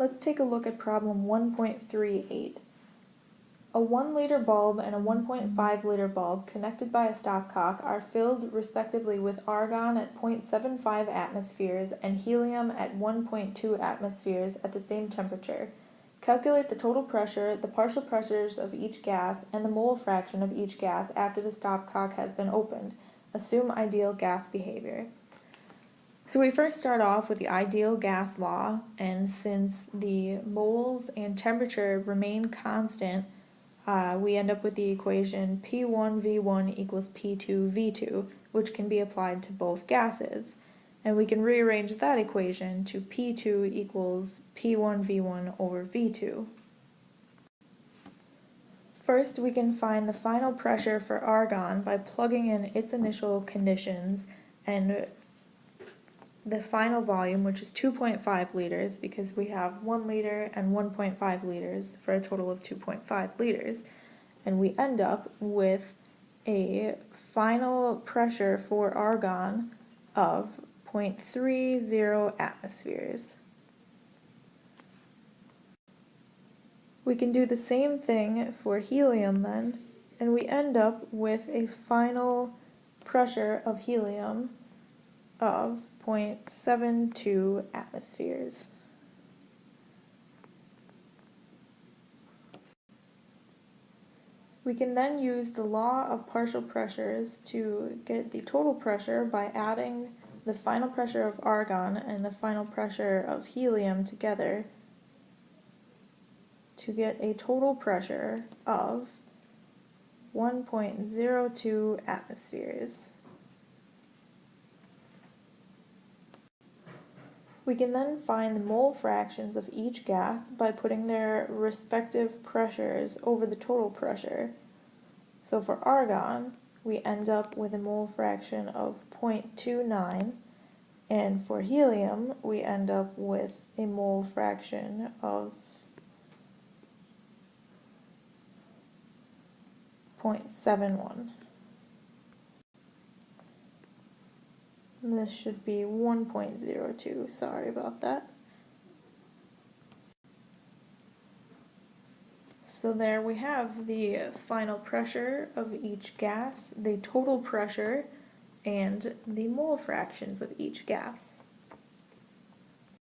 Let's take a look at problem 1.38. A 1 liter bulb and a 1.5 liter bulb connected by a stopcock are filled respectively with argon at 0.75 atmospheres and helium at 1.2 atmospheres at the same temperature. Calculate the total pressure, the partial pressures of each gas, and the mole fraction of each gas after the stopcock has been opened. Assume ideal gas behavior. So we first start off with the ideal gas law, and since the moles and temperature remain constant, we end up with the equation P1V1 equals P2V2, which can be applied to both gases. And we can rearrange that equation to P2 equals P1V1 over V2. First, we can find the final pressure for argon by plugging in its initial conditions and the final volume, which is 2.5 liters, because we have 1 liter and 1.5 liters for a total of 2.5 liters. And we end up with a final pressure for argon of 0.30 atmospheres. We can do the same thing for helium then, and we end up with a final pressure of helium of 0.72 atmospheres. We can then use the law of partial pressures to get the total pressure by adding the final pressure of argon and the final pressure of helium together to get a total pressure of 1.02 atmospheres. We can then find the mole fractions of each gas by putting their respective pressures over the total pressure. So for argon, we end up with a mole fraction of 0.29, and for helium, we end up with a mole fraction of 0.71. This should be 1.02, sorry about that. So there we have the final pressure of each gas, the total pressure, and the mole fractions of each gas.